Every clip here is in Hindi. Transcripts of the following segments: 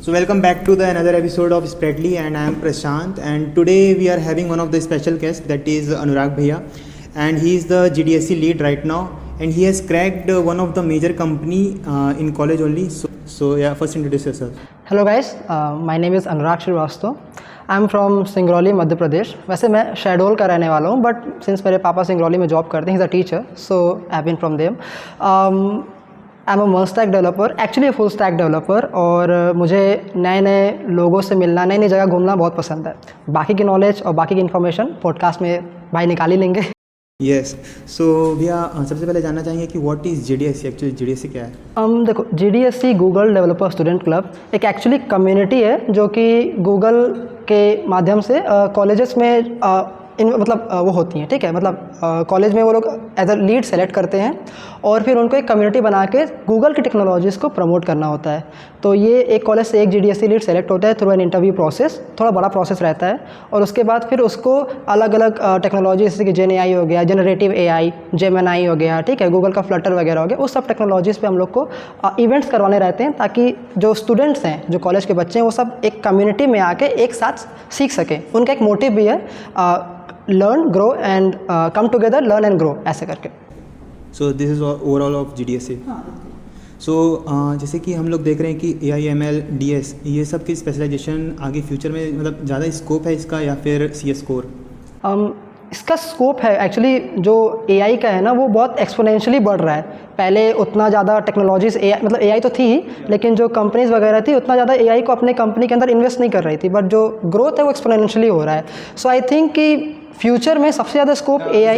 So welcome back to the another episode of Spreadly, and I am Prashant, and today we are having one of the special guests, that is Anurag Bhaiya, and he is the GDSC lead right now, and he has cracked one of the major company in college only. So yeah, first introduce yourself. Hello guys, my name is Anurag Srivastava. I am from Singrauli Madhya Pradesh. वैसे मैं शहडोल का रहने वाला हूँ, बट सिंस मेरे पापा सिंगरौली में जॉब करते हैं, he is a teacher, so I have been from them. I am a full stack developer, actually full stack developer. और मुझे नए नए लोगों से मिलना, नई नई जगह घूमना बहुत पसंद है. बाकी की नॉलेज और बाकी की इन्फॉर्मेशन पॉडकास्ट में भाई निकाल ही लेंगे. यस, सो भैया सबसे पहले जानना चाहेंगे कि what is GDSC. Actually GDSC क्या है? देखो, GDSC Google developer student club एक एक्चुअली कम्युनिटी है जो कि गूगल के माध्यम से कॉलेजेस में वो होती हैं. ठीक है, मतलब कॉलेज में वो लोग एज अ लीड सेलेक्ट करते हैं और फिर उनको एक कम्युनिटी बना के गूगल की टेक्नोलॉजीज़ को प्रमोट करना होता है. तो ये एक कॉलेज से एक GDSC लीड सेलेक्ट होता है थ्रू एन इंटरव्यू प्रोसेस. थोड़ा बड़ा प्रोसेस रहता है, और उसके बाद फिर उसको अलग अलग टेक्नोलॉजी जैसे कि GenAI हो गया, जनरेटिव AI, Gemini हो गया, ठीक है, गूगल का फ्लटर वगैरह हो गया, उस सब टेक्नोलॉजीज़ पे हम लोग को इवेंट्स करवाने रहते हैं, ताकि जो स्टूडेंट्स हैं, जो कॉलेज के बच्चे हैं, वो सब एक कम्युनिटी में आके एक साथ सीख सकें. उनका एक मोटिव भी है, learn grow and come together, learn and grow, ऐसे करके. So this is overall of GDSC. सो जैसे कि हम लोग देख रहे हैं कि AI ML DS ये सब की स्पेशलाइजेशन आगे फ्यूचर में मतलब ज़्यादा स्कोप है इसका, या फिर CS कोर? इसका स्कोप है एक्चुअली. जो AI का है ना, वो बहुत एक्सपोनेंशियली बढ़ रहा है. पहले उतना ज़्यादा टेक्नोलॉजीज़ मतलब AI तो थी ही, लेकिन जो कंपनीज़ वगैरह थी उतना ज़्यादा AI को अपने कंपनी के अंदर इन्वेस्ट नहीं कर रही थी. बट जो ग्रोथ है वो एक्सपोनेंशियली हो रहा है. सो आई थिंक कि फ्यूचर में सबसे ज़्यादा scope AI.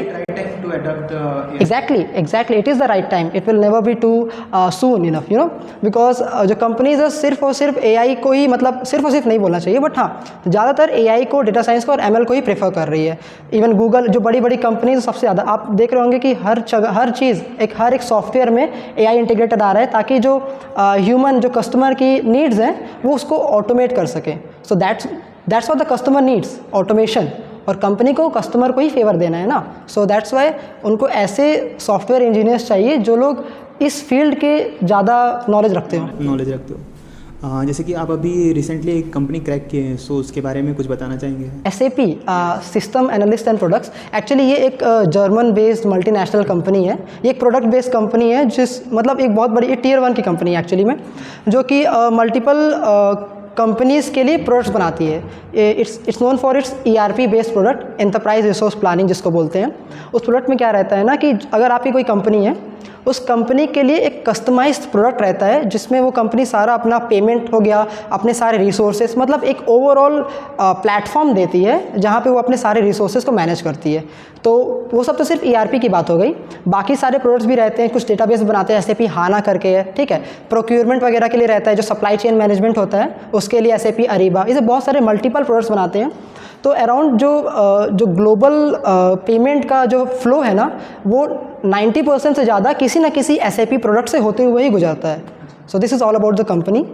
Exactly it is the right time. It will never be too soon enough, you know, because जो कंपनीज है सिर्फ और सिर्फ AI को ही, मतलब सिर्फ और सिर्फ नहीं बोलना चाहिए, बट हाँ, ज़्यादातर AI को, डेटा साइंस को और ML को ही प्रेफर कर रही है. इवन गूगल, जो बड़ी बड़ी कंपनीज सबसे ज़्यादा, आप देख रहे होंगे कि हर चीज़, हर एक सॉफ्टवेयर में AI इंटीग्रेटेड आ रहा है, ताकि जो ह्यूमन, जो कस्टमर की नीड्स हैं, वो उसको ऑटोमेट कर सके. So that's what the customer needs, automation. और कंपनी को कस्टमर को ही फेवर देना है ना. सो दैट्स वाई उनको ऐसे सॉफ्टवेयर इंजीनियर्स चाहिए जो लोग इस फील्ड के ज़्यादा नॉलेज रखते हो. जैसे कि आप अभी रिसेंटली एक कंपनी क्रैक किए हैं, सो उसके बारे में कुछ बताना चाहेंगे? SAP, system analyst and products. Actually ये एक जर्मन बेस्ड मल्टीनेशनल कंपनी है. ये एक प्रोडक्ट बेस्ड कंपनी है, मतलब एक बहुत बड़ी Tier 1 की कंपनी है एक्चुअली में, जो कि मल्टीपल कंपनीज़ के लिए प्रोडक्ट्स बनाती है. It's known for its ERP based product, enterprise resource planning जिसको बोलते हैं. उस प्रोडक्ट में क्या रहता है ना, कि अगर आपकी कोई कंपनी है, उस कंपनी के लिए एक कस्टमाइज्ड प्रोडक्ट रहता है, जिसमें वो कंपनी सारा अपना पेमेंट हो गया, अपने सारे रिसोर्सेज, मतलब एक ओवरऑल प्लेटफॉर्म देती है जहाँ पे वो अपने सारे रिसोर्सेज को मैनेज करती है. तो वो सब तो सिर्फ ERP की बात हो गई. बाकी सारे प्रोडक्ट्स भी रहते हैं, कुछ डेटाबेस बनाते हैं, SAP HANA करके है, ठीक है. प्रोक्योरमेंट वगैरह के लिए रहता है, जो सप्लाई चेन मैनेजमेंट होता है उसके लिए SAP Ariba. इसे बहुत सारे मल्टीपल प्रोडक्ट्स बनाते हैं. तो अराउंड जो ग्लोबल पेमेंट का जो फ्लो है ना, वो 90% से ज़्यादा किसी ना किसी SAP प्रोडक्ट से होते हुए ही गुजरता है. So this is all about the company.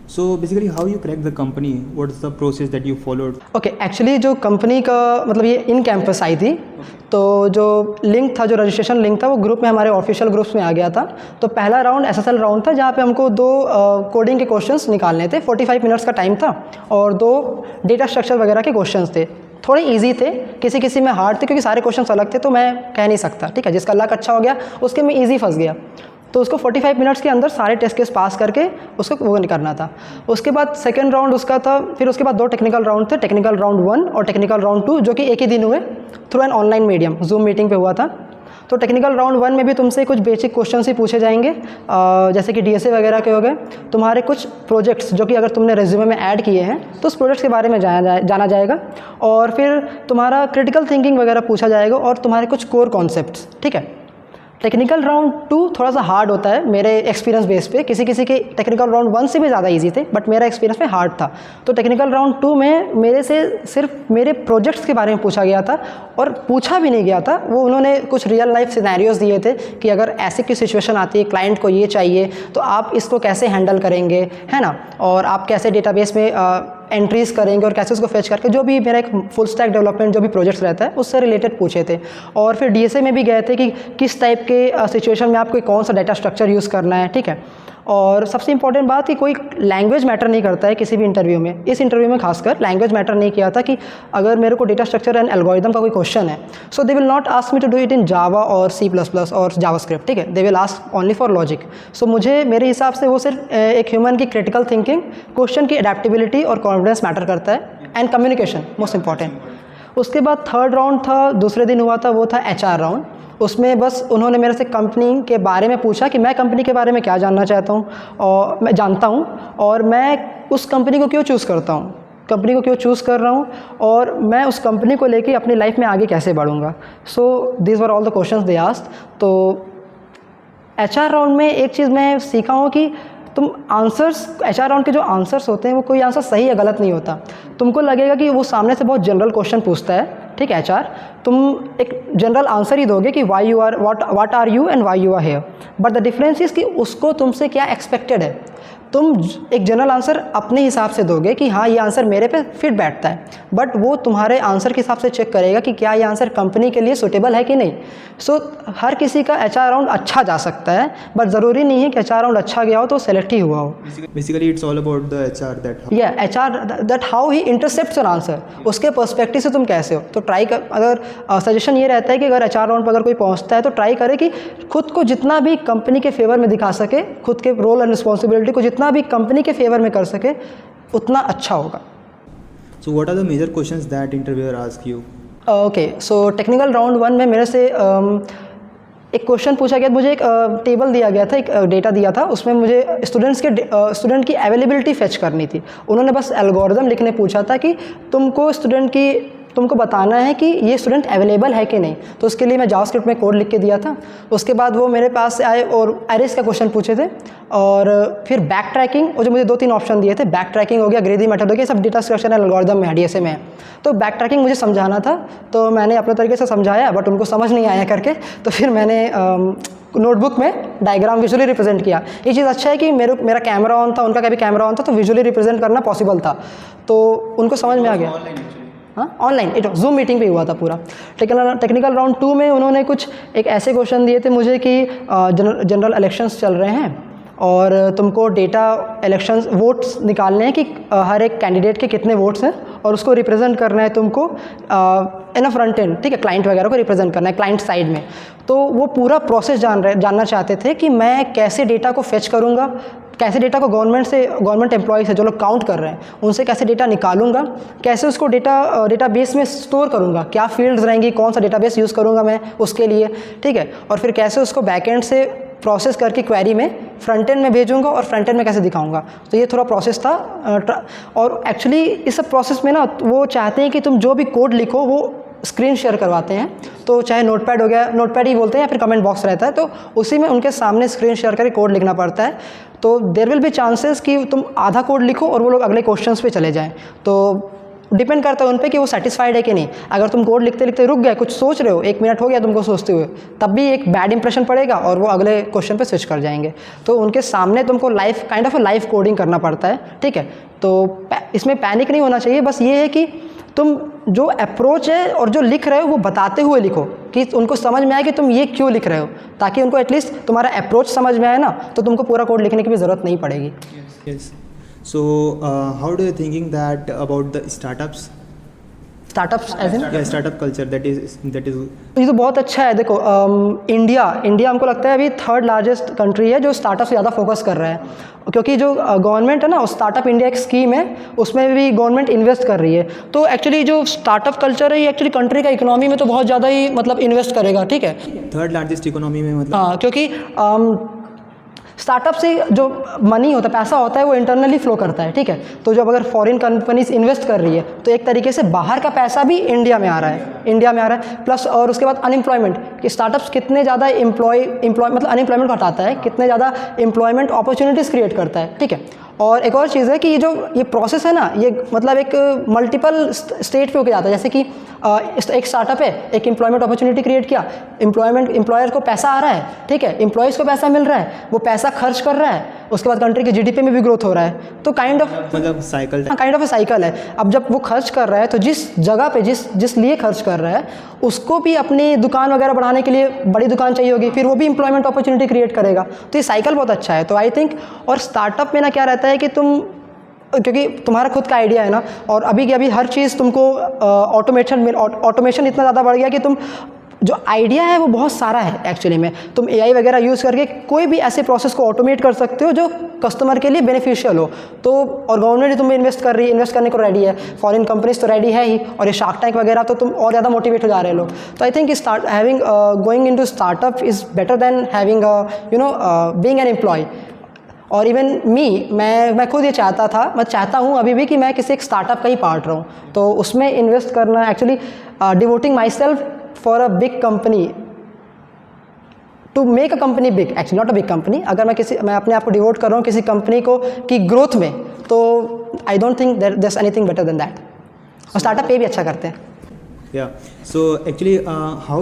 So basically how you crack the company, what is the process that you followed? Okay, actually जो कंपनी का मतलब ये इन कैंपस आई थी, तो जो लिंक था, जो रजिस्ट्रेशन लिंक था, वो ग्रुप में, हमारे ऑफिशियल ग्रुप्स में आ गया था. तो पहला राउंड SSL राउंड था, जहाँ पे हमको 2 कोडिंग के क्वेश्चंस निकालने थे. 45 मिनट्स का टाइम था, और 2 डेटा स्ट्रक्चर वगैरह के क्वेश्चंस थे. थोड़े इजी थे, किसी में हार्ड थे, क्योंकि सारे क्वेश्चंस अलग थे, तो मैं कह नहीं सकता. ठीक है, जिसका लक अच्छा हो गया उसके में ईजी फंस गया. तो उसको 45 मिनट्स के अंदर सारे टेस्ट केस पास करके उसको वो करना था. उसके बाद सेकंड राउंड उसका था. फिर उसके बाद 2 टेक्निकल राउंड थे, टेक्निकल राउंड 1 और टेक्निकल राउंड 2, जो कि एक ही दिन हुए through an online medium, zoom meeting पे हुआ था. तो टेक्निकल राउंड 1 में भी तुमसे कुछ बेसिक क्वेश्चंस ही पूछे जाएंगे, जैसे कि DSA वगैरह के हो गए. तुम्हारे कुछ प्रोजेक्ट्स जो कि अगर तुमने रेज्यूमे में ऐड किए हैं, तो उस प्रोजेक्ट्स के बारे में जाना जाएगा. और फिर तुम्हारा क्रिटिकल थिंकिंग वगैरह पूछा जाएगा, और तुम्हारे कुछ कोर कॉन्सेप्ट्स. ठीक है. टेक्निकल राउंड 2 थोड़ा सा हार्ड होता है मेरे एक्सपीरियंस बेस पे. किसी के टेक्निकल राउंड 1 से भी ज़्यादा इजी थे, बट मेरा एक्सपीरियंस में हार्ड था. तो टेक्निकल राउंड 2 में मेरे से सिर्फ मेरे प्रोजेक्ट्स के बारे में पूछा गया था, और पूछा भी नहीं गया था. वो उन्होंने कुछ रियल लाइफ सिनेरियोज दिए थे कि अगर ऐसी कोई सिचुएशन आती है, क्लाइंट को ये चाहिए, तो आप इसको कैसे हैंडल करेंगे, है ना, और आप कैसे डेटाबेस में एंट्रीज करेंगे, और कैसे उसको फेच करके, जो भी मेरा एक फुल स्टैक डेवलपमेंट जो भी प्रोजेक्ट्स रहता है उससे रिलेटेड पूछे थे. और फिर DSA में भी गए थे कि किस टाइप के सिचुएशन में आपको कौन सा डाटा स्ट्रक्चर यूज़ करना है. ठीक है. और सबसे इंपॉर्टेंट बात कि कोई लैंग्वेज मैटर नहीं करता है किसी भी इंटरव्यू में। इस इंटरव्यू में खासकर लैंग्वेज मैटर नहीं किया था कि अगर मेरे को डेटा स्ट्रक्चर एंड एल्गोरिदम का कोई क्वेश्चन है, so they will not ask me to do it in Java और C++ और जावास्क्रिप्ट, ठीक है, they will ask only for logic. So मुझे मेरे हिसाब से वो सिर्फ एक ह्यूमन की क्रिटिकल थिंकिंग, क्वेश्चन की अडेप्टिबिलिटी और कॉन्फिडेंस मैटर करता है, एंड कम्युनिकेशन मोस्ट इंपॉर्टेंट। उसके बाद थर्ड राउंड था, दूसरे दिन हुआ था, वो था HR राउंड। उसमें बस उन्होंने मेरे से कंपनी के बारे में पूछा कि मैं कंपनी के बारे में क्या जानना चाहता हूँ और मैं जानता हूँ और मैं उस कंपनी को क्यों चूज़ करता हूँ, कंपनी को क्यों चूज़ कर रहा हूँ और मैं उस कंपनी को लेके अपनी लाइफ में आगे कैसे बढ़ूँगा। So this were all the questions they asked. तो HR राउंड में एक चीज़ मैं सीखा हूँ कि तुम आंसर्स, HR राउंड के जो आंसर्स होते हैं वो कोई आंसर सही या गलत नहीं होता। तुमको लगेगा कि वो सामने से बहुत जनरल क्वेश्चन पूछता है, ठीक है, HR, तुम एक जनरल आंसर ही दोगे कि why you are, what are you and why you are here, but the difference is कि उसको तुमसे क्या एक्सपेक्टेड है। तुम एक जनरल आंसर अपने हिसाब से दोगे कि हाँ ये आंसर मेरे पे फिट बैठता है, बट वो तुम्हारे आंसर के हिसाब से चेक करेगा कि क्या ये आंसर कंपनी के लिए सूटेबल है कि नहीं। सो हर किसी का HR राउंड अच्छा जा सकता है, बट ज़रूरी नहीं है कि HR राउंड अच्छा गया हो तो सेलेक्ट ही हुआ हो। Basically, it's all about the HR that. या HR that how he intercepts your answer, उसके पर्सपेक्टिव से तुम कैसे हो। तो ट्राई कर, अगर सजेशन ये रहता है कि अगर HR राउंड पर अगर कोई पहुंचता है तो ट्राई करे कि खुद को जितना भी कंपनी के फेवर में दिखा सके, खुद के रोल एंड रिस्पॉन्सिबिलिटी को जितना भी कंपनी के फेवर में कर सके उतना अच्छा होगा। So, what are the major questions that interviewer ask you? Okay, so technical round 1 में मेरे से एक क्वेश्चन पूछा गया, मुझे एक टेबल दिया गया था, एक डेटा दिया था, उसमें मुझे स्टूडेंट की अवेलेबिलिटी फेच करनी थी। उन्होंने बस एल्गोरिदम लिखने पूछा था कि तुमको बताना है कि ये स्टूडेंट अवेलेबल है कि नहीं। तो उसके लिए मैं जावास्क्रिप्ट में कोड लिख के दिया था। उसके बाद वो मेरे पास आए और एरेस का क्वेश्चन पूछे थे, और फिर बैक ट्रैकिंग, और जो मुझे 2-3 ऑप्शन दिए थे, बैक ट्रैकिंग हो गया, ग्रेडी मेथड हो गया, सब डेटा स्ट्रक्चर एंड एल्गोरिदम में DSA में है। तो बैक ट्रैकिंग मुझे समझाना था, तो मैंने अपने तरीके से समझाया, बट उनको समझ नहीं आया करके, तो फिर मैंने नोटबुक में डायग्राम विजुअली रिप्रेजेंट किया। ये चीज़ अच्छा है कि मेरा कैमरा ऑन था, उनका कभी कैमरा ऑन था, तो विजुअली रिप्रेजेंट करना पॉसिबल था, तो उनको समझ में आ गया। हाँ, ऑनलाइन, इट जूम मीटिंग पे हुआ था पूरा। टेक्निकल राउंड 2 में उन्होंने कुछ एक ऐसे क्वेश्चन दिए थे मुझे कि जनरल इलेक्शंस चल रहे हैं और तुमको डेटा इलेक्शंस वोट्स निकालने हैं कि हर एक कैंडिडेट के कितने वोट्स हैं, और उसको रिप्रेजेंट करना है तुमको इन अ फ्रंट एंड, ठीक है, क्लाइंट वगैरह को रिप्रेजेंट करना है क्लाइंट साइड में। तो वो पूरा प्रोसेस जानना चाहते थे कि मैं कैसे डेटा को फेच करूँगा, कैसे डेटा को गवर्नमेंट एम्प्लॉय से जो लोग काउंट कर रहे हैं उनसे कैसे डेटा निकालूंगा, कैसे उसको डेटाबेस में स्टोर करूंगा, क्या फील्ड्स रहेंगी, कौन सा डेटाबेस यूज़ करूंगा मैं उसके लिए, ठीक है, और फिर कैसे उसको बैकएंड से प्रोसेस करके क्वेरी में फ्रंट एंड में भेजूंगा और फ्रंट एंड में कैसे दिखाऊंगा। तो ये थोड़ा प्रोसेस था। और एक्चुअली इस सब प्रोसेस में ना वो चाहते हैं कि तुम जो भी कोड लिखो वो स्क्रीन शेयर करवाते हैं, तो चाहे नोटपैड हो गया, नोटपैड ही बोलते हैं, या फिर कमेंट बॉक्स रहता है, तो उसी में उनके सामने स्क्रीन शेयर करके कोड लिखना पड़ता है। तो देयर विल बी चांसेस कि तुम आधा कोड लिखो और वो लोग अगले क्वेश्चंस पे चले जाएं। तो डिपेंड करता है उन पे कि वो सेटिस्फाइड है कि नहीं। अगर तुम कोड लिखते लिखते रुक गए, कुछ सोच रहे हो, 1 मिनट हो गया तुमको सोचते हुए, तब भी एक बैड इंप्रेशन पड़ेगा और वो अगले क्वेश्चन पे स्विच कर जाएंगे। तो उनके सामने तुमको काइंड ऑफ लाइव कोडिंग करना पड़ता है, ठीक है। तो इसमें पैनिक नहीं होना चाहिए, बस ये है कि तुम जो अप्रोच है और जो लिख रहे हो वो बताते हुए लिखो कि उनको समझ में आए कि तुम ये क्यों लिख रहे हो, ताकि उनको एटलीस्ट तुम्हारा अप्रोच समझ में आए ना, तो तुमको पूरा कोड लिखने की भी ज़रूरत नहीं पड़ेगी। Yes. So, how do you thinking that about the startups? Startups as in, Yeah, startup culture that is ये तो बहुत अच्छा है। देखो इंडिया हमको लगता है अभी 3rd लार्जेस्ट कंट्री है जो स्टार्टअप से ज़्यादा फोकस कर रहा है, क्योंकि जो गवर्नमेंट है ना, उस स्टार्टअप इंडिया एक स्कीम है, उसमें भी गवर्नमेंट इन्वेस्ट कर रही है। तो एक्चुअली जो स्टार्टअप कल्चर है ये एक्चुअली कंट्री का इकोनॉमी में तो बहुत ज़्यादा ही मतलब इन्वेस्ट करेगा, ठीक है, 3rd largest economy में, मतलब हाँ, क्योंकि स्टार्टअप से जो मनी होता है, पैसा होता है, वो इंटरनली फ्लो करता है, ठीक है। तो जब अगर फॉरेन कंपनीज इन्वेस्ट कर रही है तो एक तरीके से बाहर का पैसा भी इंडिया में आ रहा है, प्लस और उसके बाद अनएम्प्लॉयमेंट, कि स्टार्टअप्स कितने ज़्यादा एम्प्लॉय मतलब अनएम्प्लॉयमेंट घटाता है, कितने ज़्यादा एम्प्लॉयमेंट अपॉर्चुनिटीज़ क्रिएट करता है, ठीक है। और एक और चीज़ है कि ये प्रोसेस है ना, ये मतलब एक मल्टीपल स्टेट पे होके जाता है। जैसे कि एक स्टार्टअप है, एक एम्प्लॉयमेंट अपॉर्चुनिटी क्रिएट किया, एम्प्लॉयर को पैसा आ रहा है, ठीक है, एम्प्लॉयज़ को पैसा मिल रहा है, वो पैसा खर्च कर रहा है, उसके बाद कंट्री के जीडीपी में भी ग्रोथ हो रहा है, तो काइंड ऑफ मतलब cycle kind of A cycle है। अब जब वो खर्च कर रहा है तो जिस जगह पे जिस लिए खर्च कर रहा है उसको भी अपनी दुकान वगैरह बढ़ाने के लिए बड़ी दुकान चाहिए होगी, फिर वो भी एम्प्लॉयमेंट अपॉर्चुनिटी क्रिएट करेगा, तो ये साइकिल बहुत अच्छा है। तो आई थिंक, और स्टार्टअप में ना क्या रहता है कि तुम, क्योंकि तुम्हारा खुद का आइडिया है ना, और अभी की अभी हर चीज़ तुमको ऑटोमेशन इतना ज़्यादा बढ़ गया कि तुम जो आइडिया है वो बहुत सारा है एक्चुअली में। तुम एआई वगैरह यूज़ करके कोई भी ऐसे प्रोसेस को ऑटोमेट कर सकते हो जो कस्टमर के लिए बेनिफिशियल हो। तो और गवर्नमेंट ही तुम्हें इन्वेस्ट करने को रेडी है, फॉरेन कंपनीज तो रेडी है ही, और ये शार्क टैंक वगैरह तो तुम और ज़्यादा मोटिवेट हो जा रहे हो लोग। तो I think going into startup is better than having being an employ. और इवन मैं खुद ये चाहता था, मैं चाहता हूँ अभी भी कि मैं किसी एक स्टार्टअप का ही पार्ट रहूँ, तो उसमें इन्वेस्ट करना actually devoting myself for a big company to make a company big, actually not a big company. अगर मैं अपने आप को डिवोट कर रहा हूँ किसी कंपनी को की ग्रोथ में, तो I don't think there is anything better than that. और स्टार्टअप पे भी अच्छा करते हैं। Yeah. So actually, how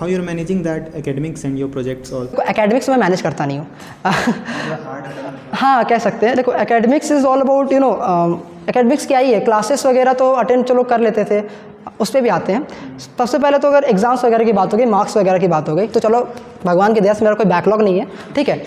you're managing that academics and your projects all? Academics मैं मैनेज करता नहीं हूँ। हाँ, कह सकते हैं। देखो, academics is all about academics क्या ही है, क्लासेस वगैरह तो अटेंड चलो कर लेते थे, उस पर भी आते हैं। सबसे पहले तो अगर एग्ज़ाम्स वगैरह की बात हो गई, मार्क्स वगैरह की बात हो गई, तो चलो भगवान की दया से मेरा कोई बैकलॉग नहीं है, ठीक है।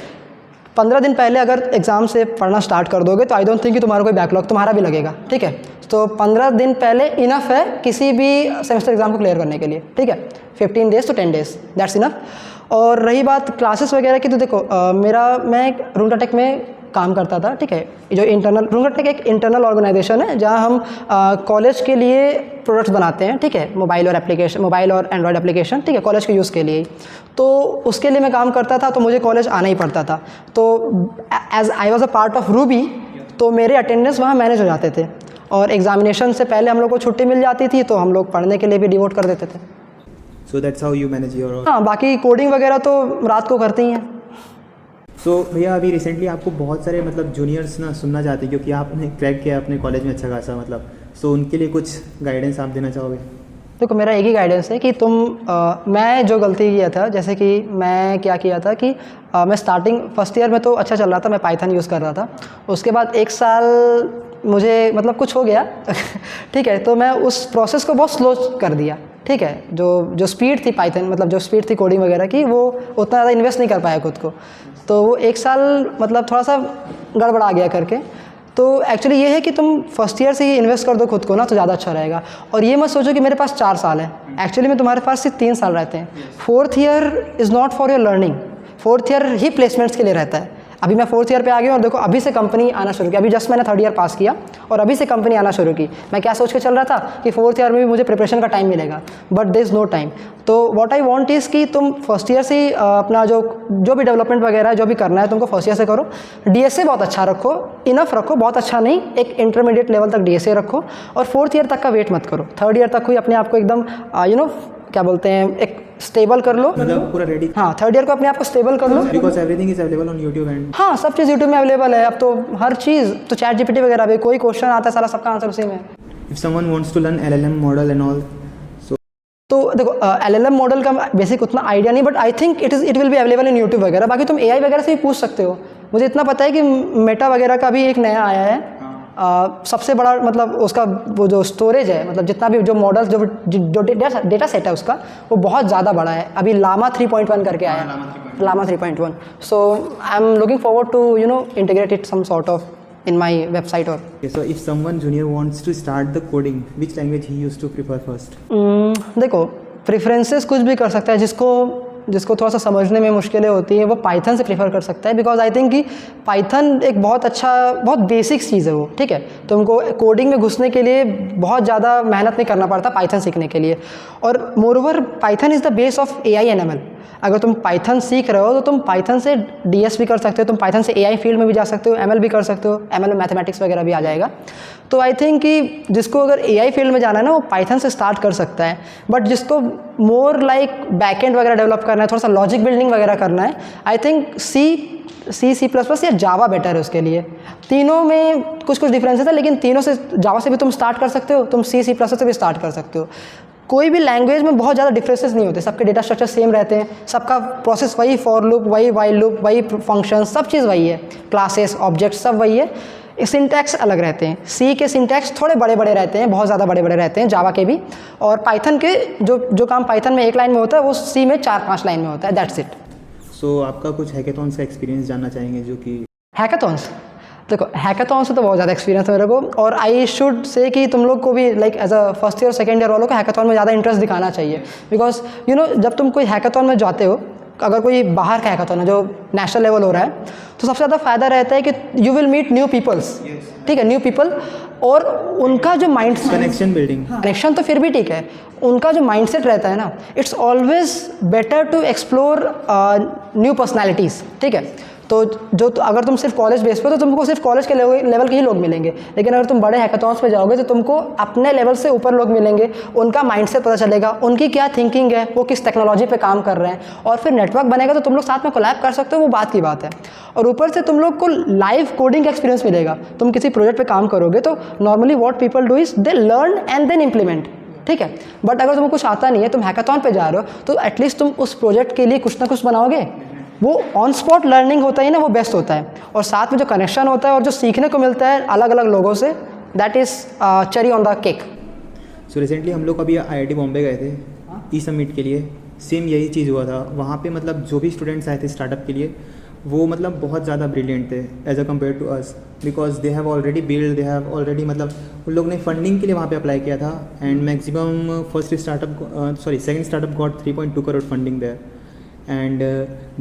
15 दिन पहले अगर एग्ज़ाम से पढ़ना स्टार्ट कर दोगे तो आई डोंट थिंक कि तुम्हारा कोई बैकलॉग तुम्हारा भी लगेगा, ठीक है। तो 15 दिन पहले इनफ है किसी भी सेमेस्टर एग्ज़ाम को क्लियर करने के लिए, ठीक है। 15 days to 10 days that's enough. और रही बात क्लासेस वगैरह की, तो देखो मैं रूंगटाटेक में काम करता था, ठीक है। जो रूंगटाटेक एक इंटरनल ऑर्गेनाइजेशन है जहाँ हम कॉलेज के लिए प्रोडक्ट्स बनाते हैं, ठीक है, मोबाइल और एंड्रॉयड एप्लीकेशन, ठीक है, कॉलेज के यूज़ के लिए। तो उसके लिए मैं काम करता था, तो मुझे कॉलेज आना ही पड़ता था। तो as I was a part of Ruby, तो मेरे अटेंडेंस वहाँ मैनेज हो जाते थे, और एग्जामिनेशन से पहले हम लोग को छुट्टी मिल जाती थी, तो हम लोग पढ़ने के लिए भी डिवोट कर देते थे। So that's how you manage your. हाँ, बाकी कोडिंग वगैरह तो रात को करते ही हैं। तो भैया अभी रिसेंटली आपको बहुत सारे मतलब जूनियर्स ना सुनना चाहते हैं, क्योंकि आपने क्रैक किया अपने कॉलेज में अच्छा खासा, मतलब सो उनके लिए कुछ गाइडेंस आप देना चाहोगे? देखो, मेरा एक ही गाइडेंस है कि मैं जो गलती किया था, जैसे कि मैं क्या किया था कि मैं स्टार्टिंग फर्स्ट ईयर में तो अच्छा चल रहा था, मैं पाइथन यूज़ कर रहा था। उसके बाद 1 साल मुझे मतलब कुछ हो गया ठीक है, तो मैं उस प्रोसेस को बहुत स्लो कर दिया, ठीक है। जो स्पीड थी पाइथन, मतलब जो स्पीड थी कोडिंग वगैरह की, वो उतना ज़्यादा इन्वेस्ट नहीं कर पाया खुद को, तो वो 1 साल मतलब थोड़ा सा गड़बड़ा गया करके। तो एक्चुअली ये है कि तुम फर्स्ट ईयर से ही इन्वेस्ट कर दो खुद को ना, तो ज़्यादा अच्छा रहेगा। और ये मत सोचो कि मेरे पास 4 साल है, एक्चुअली में तुम्हारे पास सिर्फ 3 साल रहते हैं। 4th year is not for your learning, 4th year he placements के लिए रहता है। अभी मैं 4th ईयर पे आ गया और देखो अभी से कंपनी आना शुरू की, अभी जस्ट मैंने 3rd ईयर पास किया और अभी से कंपनी आना शुरू की। मैं क्या सोच के चल रहा था कि 4th ईयर में भी मुझे प्रिपरेशन का टाइम मिलेगा, but there is no time. तो व्हाट आई वांट इज़ कि तुम फर्स्ट ईयर से ही अपना जो भी डेवलपमेंट वगैरह जो भी करना है तुमको फर्स्ट ईयर से करो। डीएसए बहुत अच्छा रखो, इनफ रखो, बहुत अच्छा नहीं, एक इंटरमीडिएट लेवल तक डीएसए रखो, और 4th ईयर तक का वेट मत करो। 3rd ईयर तक हुई अपने आप को एकदम क्या बोलते हैं, एक स्टेबल कर लो, मतलब पूरा रेडी। हाँ, 3rd ईयर को अपने आप को स्टेबल कर लो, because everything is available on YouTube and हाँ, सब चीज़ यूट्यूब में अवेलेबल है। अब तो हर चीज़, तो चैट जीपीटी वगैरह भी, कोई क्वेश्चन आता है सारा सबका आंसर उसी में। If someone wants to learn LLM model and all, तो देखो एलएलएम मॉडल का बेसिक उतना आइडिया नहीं, but I think it will be available in YouTube वगैरह। बाकी तुम एआई वगैरह से भी पूछ सकते हो। मुझे इतना पता है कि मेटा वगैरह का भी एक नया आया है, सबसे बड़ा मतलब उसका वो जो स्टोरेज है, मतलब जितना भी जो मॉडल्स जो डेटा सेट है उसका, वो बहुत ज़्यादा बड़ा है। अभी लामा 3.1 करके आया है, Llama 3.1। So I am looking forward to integrate it some sort of in my website or so if someone junior wants to start the coding, which language he used to prefer first? देखो, प्रेफरेंसेस कुछ भी कर सकता है। जिसको थोड़ा सा समझने में मुश्किलें होती हैं वो पाइथन से प्रेफर कर सकता है, बिकॉज आई थिंक कि पाइथन एक बहुत अच्छा, बहुत बेसिक चीज़ है वो, ठीक है। तुमको कोडिंग में घुसने के लिए बहुत ज़्यादा मेहनत नहीं करना पड़ता पाइथन सीखने के लिए। और moreover Python is the base of AI and ML. अगर तुम पाइथन सीख रहे हो तो तुम पाइथन से डीएस भी कर सकते हो, तुम पाइथन से एआई फील्ड में भी जा सकते हो, एमएल भी कर सकते हो, एमएल में मैथमेटिक्स वगैरह भी आ जाएगा। तो आई थिंक कि जिसको अगर एआई फील्ड में जाना है ना, वो पाइथन से स्टार्ट कर सकता है। बट जिसको मोर लाइक बैकएंड वगैरह डेवलप करना है, थोड़ा सा लॉजिक बिल्डिंग वगैरह करना है, आई थिंक C++ या जावा बेटर है उसके लिए। तीनों में कुछ डिफरेंसेस है, लेकिन तीनों से जावा से भी तुम स्टार्ट कर सकते हो, तुम C++ से भी स्टार्ट कर सकते हो। कोई भी लैंग्वेज में बहुत ज़्यादा डिफरेंसेस नहीं होते, सबके डेटा स्ट्रक्चर सेम रहते हैं, सबका प्रोसेस वही, फॉर लूप वही, वाइल लूप वही, फंक्शन सब चीज़ वही है, क्लासेस ऑब्जेक्ट सब वही है, सिंटैक्स अलग रहते हैं। सी के सिंटैक्स थोड़े बड़े बड़े रहते हैं, बहुत ज़्यादा बड़े बड़े रहते हैं, जावा के भी, और पाइथन के जो काम पाइथन में 1 लाइन में होता है वो सी में 4-5 लाइन में होता है, दैट्स इट। सो आपका कुछ हैकेथॉन्स का एक्सपीरियंस जानना चाहेंगे जो कि हैकाथॉन्स, देखो हैकाथॉन्स से तो बहुत ज़्यादा एक्सपीरियंस है मेरे को, और आई शुड से कि तुम लोग को भी like as a first year second year वालों को हैकाथॉन में ज़्यादा इंटरेस्ट दिखाना चाहिए, बिकॉज यू नो जब तुम कोई हैकाथॉन में जाते हो, अगर कोई बाहर का हैकाथॉन है जो नेशनल लेवल हो रहा है, तो सबसे ज़्यादा फ़ायदा रहता है कि you will meet new peoples, ठीक है, न्यू पीपल, और उनका जो माइंड कनेक्शन बिल्डिंग, कनेक्शन तो फिर भी ठीक है, उनका जो माइंडसेट रहता है ना, it's always better to explore new personalities, ठीक है। तो अगर तुम सिर्फ कॉलेज बेस पे, तो तुमको सिर्फ कॉलेज के लेवल के ही लोग मिलेंगे, लेकिन अगर तुम बड़े हैकाथॉन्स पे जाओगे तो तुमको अपने लेवल से ऊपर लोग मिलेंगे, उनका माइंडसेट पता चलेगा, उनकी क्या थिंकिंग है, वो किस टेक्नोलॉजी पे काम कर रहे हैं, और फिर नेटवर्क बनेगा तो तुम लोग साथ में कोलैब कर सकते हो, वो बात की बात है। और ऊपर से तुम लोग को लाइव कोडिंग का एक्सपीरियंस मिलेगा, तुम किसी प्रोजेक्ट पे काम करोगे तो normally what people do is they learn and then implement, ठीक है। बट अगर तुम्हें कुछ आता नहीं है, तुम हैकाथॉन पे जा रहे हो, तो एटलीस्ट तुम उस प्रोजेक्ट के लिए कुछ ना कुछ बनाओगे, वो ऑन स्पॉट लर्निंग होता है ना, वो बेस्ट होता है, और साथ में जो कनेक्शन होता है और जो सीखने को मिलता है अलग अलग लोगों से, that is cherry on the cake. So recently हम लोग अभी IIT बॉम्बे गए थे ई समिट के लिए, सेम यही चीज़ हुआ था वहाँ पे, मतलब जो भी स्टूडेंट्स आए थे स्टार्टअप के लिए, वो मतलब बहुत ज़्यादा ब्रिलियंट थे as a compare to us, because they have already build, they have already, मतलब उन लोग ने फंडिंग के लिए वहाँ पे अप्लाई किया था, and maximum second startup got 3.2 crore funding there, and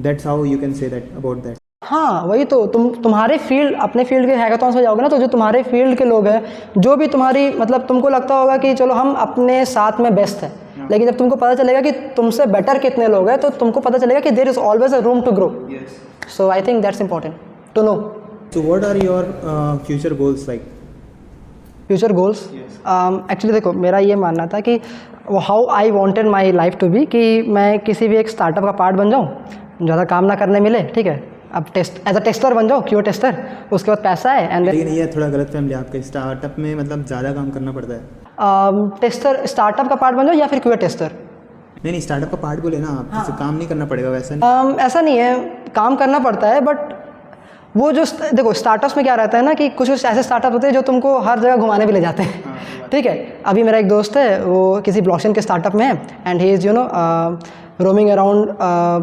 that's how you can say that about that. हाँ वही तो, तुम्हारे फील्ड, अपने फील्ड के हैकाथॉन्स में जाओगे ना, तो जो तुम्हारे फील्ड के लोग हैं, जो भी तुम्हारी, मतलब तुमको लगता होगा कि चलो हम अपने साथ में बेस्ट है, लेकिन जब तुमको पता चलेगा कि तुमसे बेटर कितने लोग हैं, तो तुमको पता चलेगा कि there is always a room to grow. So I think that's important to know. So what are your future goals like? Future goals actually देखो, मेरा ये मानना था कि how I wanted my life to be, कि मैं किसी भी एक स्टार्टअप का पार्ट बन जाऊँ, ज़्यादा काम ना करने मिले, ठीक है, अब एज अ टेस्टर बन जाओ, क्यू टेस्टर, उसके बाद पैसा है, एंड लेकिन ये थोड़ा गलत फहमी आपके, स्टार्टअप में मतलब ज़्यादा काम करना पड़ता है। टेस्टर स्टार्टअप का पार्ट बन जाओ या फिर क्यू टेस्टर। नहीं, स्टार्टअप का पार्ट बोले ना आप, जैसे काम नहीं करना पड़ेगा वैसा नहीं। ऐसा नहीं है, काम करना पड़ता है, बट वो जो देखो स्टार्टअप्स में क्या रहता है ना, कि कुछ ऐसे स्टार्टअप होते हैं जो तुमको हर जगह घुमाने भी ले जाते हैं, ठीक है। अभी मेरा एक दोस्त है, वो किसी ब्लॉकचेन के स्टार्टअप में है, and he is you know roaming around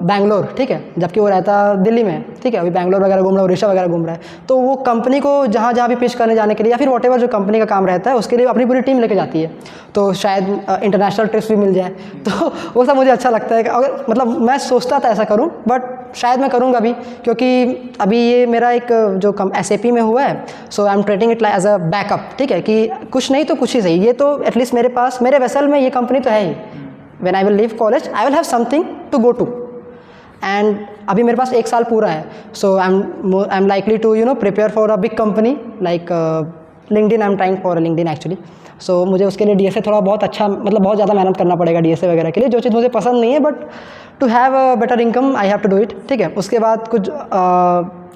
Bangalore, ठीक है, जबकि वो रहता दिल्ली में, ठीक है, अभी बैंगलोर वगैरह घूम रहा है, उड़ीसा वगैरह घूम रहा है, तो वो कंपनी को जहाँ जहाँ भी पिच करने जाने के लिए, या फिर वॉटेवर जो कंपनी का काम रहता है उसके लिए अपनी पूरी टीम लेके जाती है, तो शायद इंटरनेशनल ट्रिप्स भी मिल जाए, तो वो सब मुझे अच्छा लगता है। अगर मतलब मैं सोचता था ऐसा करूँ, बट शायद मैं करूँगा भी, क्योंकि अभी ये मेरा एक जो SAP में हुआ है, so I am treating it as a backup, ठीक है, कि कुछ नहीं तो कुछ ही सही, ये तो एटलीस्ट मेरे पास, मेरे वेसल में ये कंपनी तो है ही, when I will leave college I will have something to go to, and अभी मेरे पास 1 साल पूरा है, so I'm likely to you know prepare for a big company like LinkedIn. I'm trying for LinkedIn actually, so मुझे उसके लिए DSA थोड़ा बहुत अच्छा, मतलब बहुत ज़्यादा मेहनत करना पड़ेगा DSA वगैरह के लिए, जो चीज़ मुझे पसंद नहीं है, but to have a better income I have to do it, ठीक है। उसके बाद कुछ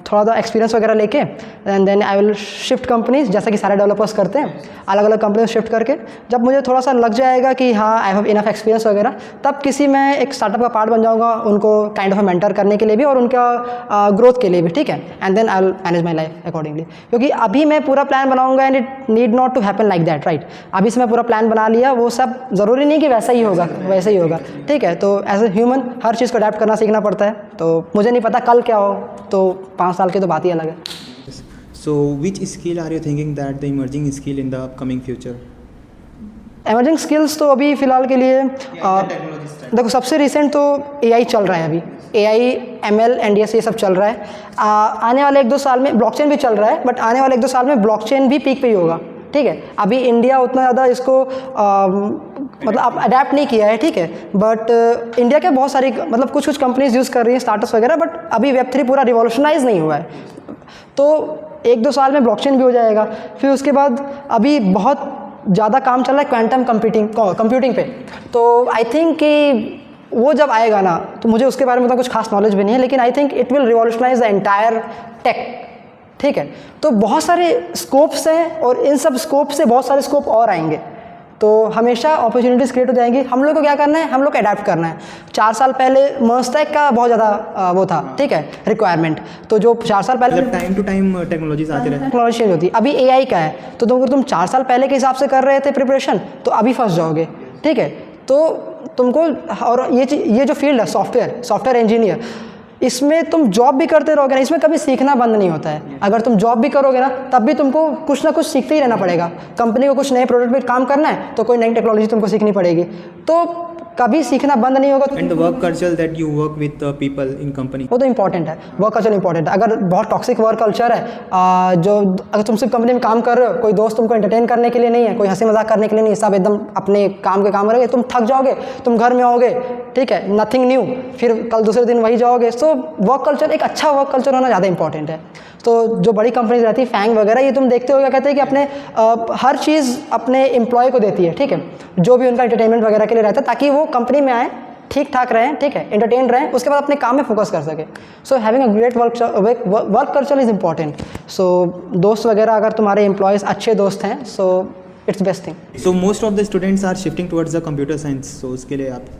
थोड़ा सा एक्सपीरियंस वगैरह लेके, and then I will shift companies, जैसा कि सारे डेवलपर्स करते हैं, अलग अलग कंपनी शिफ्ट करके, जब मुझे थोड़ा सा लग जाएगा कि हाँ आई हैव इनफ एक्सपीरियंस वगैरह, तब किसी मैं एक स्टार्टअप का पार्ट बन जाऊँगा, उनको काइंड ऑफ मेंटर करने के लिए भी और उनका ग्रोथ के लिए भी, ठीक है, and then I will manage my life accordingly, क्योंकि अभी मैं पूरा प्लान बनाऊँगा and it need not to happen like that, right. अभी से मैं पूरा प्लान बना लिया, वो सब ज़रूरी नहीं कि वैसा ही होगा, वैसे ही होगा, ठीक है। तो एज ए ह्यूमन हर चीज़ को अडेप्ट करना सीखना पड़ता है, तो मुझे नहीं पता कल क्या हो, तो 5 साल की तो बात ही अलग है। So which skill are you thinking that the emerging skill in the upcoming future? Emerging skills तो अभी फ़िलहाल के लिए देखो, सबसे रिसेंट तो AI चल रहा है, अभी AI ML NDS ये सब चल रहा है। आने वाले 1-2 साल में ब्लॉकचेन भी चल रहा है, बट आने वाले 1-2 साल में ब्लॉकचेन भी पीक पे ही होगा, ठीक है। अभी इंडिया उतना ज़्यादा इसको मतलब अब अडेप्ट नहीं किया है, ठीक है, बट इंडिया के बहुत सारी मतलब कुछ कंपनीज यूज़ कर रही हैं स्टार्टअप्स वगैरह, बट अभी Web3 पूरा रिवॉल्यूशनाइज नहीं हुआ है, तो 1-2 साल में ब्लॉकचेन भी हो जाएगा। फिर उसके बाद अभी बहुत ज़्यादा काम चल रहा है क्वांटम कंप्यूटिंग पे, तो आई थिंक कि वो जब आएगा ना, तो मुझे उसके बारे में तो कुछ खास नॉलेज भी नहीं है, लेकिन I think it will revolutionise the entire tech, ठीक है। तो बहुत सारे स्कोप्स हैं और इन सब स्कोप से बहुत सारे स्कोप और आएंगे, तो हमेशा अपॉर्चुनिटीज़ क्रिएट हो जाएंगी। हम लोग को क्या करना है, हम लोग को अडेप्ट करना है। 4 साल पहले मर्स्टैक का बहुत ज़्यादा वो था, ठीक है, रिक्वायरमेंट। तो जो 4 साल पहले मतलब टाइम टू टाइम टेक्नोलॉजीज आते रहते हैं। टेक्नोलॉजी चेंज होती है। अभी AI का है, तो अगर तुम 4 साल पहले के हिसाब से कर रहे थे प्रिपरेशन, तो अभी फंस जाओगे, ठीक है। तो तुमको, और ये जो फील्ड है सॉफ्टवेयर इंजीनियर, इसमें तुम जॉब भी करते रहोगे ना, इसमें कभी सीखना बंद नहीं होता है। अगर तुम जॉब भी करोगे ना, तब भी तुमको कुछ ना कुछ सीखते ही रहना पड़ेगा। कंपनी को कुछ नए प्रोडक्ट पे काम करना है तो कोई नई टेक्नोलॉजी तुमको सीखनी पड़ेगी, तो कभी सीखना बंद नहीं होगा। And the work culture that you work with people in company, वो तो इंपॉर्टेंट है, वर्क कल्चर इंपॉर्टेंट है। अगर बहुत टॉक्सिक वर्क कल्चर है, जो अगर तुम सिर्फ कंपनी में काम कर रहे हो, कोई दोस्त तुमको एंटरटेन करने के लिए नहीं है, कोई हंसी मजाक करने के लिए नहीं है, सब एकदम अपने काम के काम रहोगे, तुम थक जाओगे, तुम घर में आओगे, ठीक है, नथिंग न्यू, फिर कल दूसरे दिन वही जाओगे। सो वर्क कल्चर, एक अच्छा वर्क कल्चर होना ज़्यादा इंपॉर्टेंट है। तो जो बड़ी कंपनीज रहती है, फैंग वगैरह, ये तुम देखते हो क्या कहते हैं कि अपने हर चीज़ अपने एम्प्लॉय को देती है, ठीक है, जो भी उनका एंटरटेनमेंट वगैरह के लिए रहता है, ताकि वो कंपनी में आए, ठीक ठाक रहें, ठीक है, एंटरटेन रहें, उसके बाद अपने काम में फोकस कर सके। So having a great work culture is important. So दोस्त वगैरह अगर तुम्हारे एम्प्लॉयज़ अच्छे दोस्त हैं, so it's best thing. So most of the students are shifting towards the computer science, so उसके लिए आप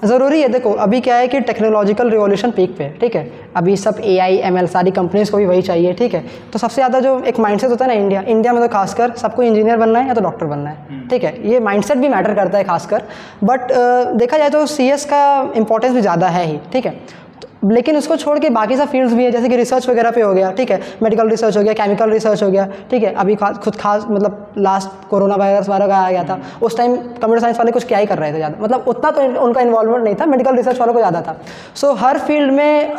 ज़रूरी है। देखो अभी क्या है कि टेक्नोलॉजिकल रिवॉल्यूशन पीक पे है, ठीक है, अभी सब AI ML सारी कंपनीज़ को भी वही चाहिए, ठीक है। तो सबसे ज़्यादा जो एक माइंडसेट होता है ना, इंडिया में तो खासकर सबको इंजीनियर बनना है या तो डॉक्टर बनना है, ठीक है, ये माइंडसेट भी मैटर करता है खासकर। बट देखा जाए तो CS का इंपॉर्टेंस भी ज़्यादा है ही, ठीक है। लेकिन उसको छोड़ के बाकी सब फील्ड्स भी है, जैसे कि रिसर्च वगैरह पे हो गया, ठीक है, मेडिकल रिसर्च हो गया, केमिकल रिसर्च हो गया, ठीक है। अभी खुद खास मतलब लास्ट कोरोना वायरस वाला का आ गया था, उस टाइम कंप्यूटर साइंस वाले कुछ क्या ही कर रहे थे ज़्यादा, मतलब उतना तो उनका इन्वॉल्वमेंट नहीं था, मेडिकल रिसर्च वालों को ज़्यादा था। सो हर फील्ड में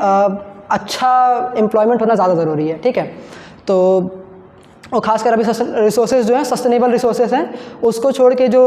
अच्छा एम्प्लॉयमेंट होना ज़्यादा ज़रूरी है, ठीक है। तो और खासकर अभी रिसोर्सेज जो हैं, सस्टेनेबल रिसोर्सेज हैं, उसको छोड़ के जो